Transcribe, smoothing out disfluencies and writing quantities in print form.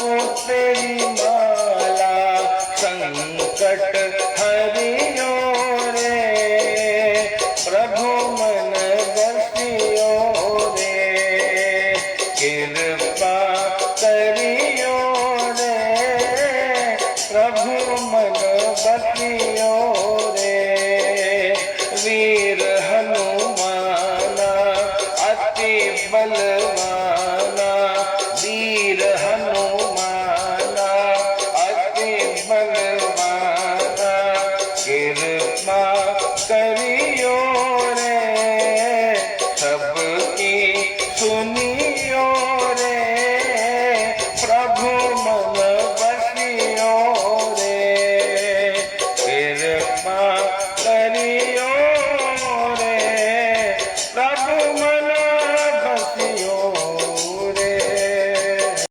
तेरी माला संकट हरियो रे, प्रभु मन बसियो रे, कृपा करियो रे, प्रभु मन बसियो रे। वीर हनुमाना अति बलवान,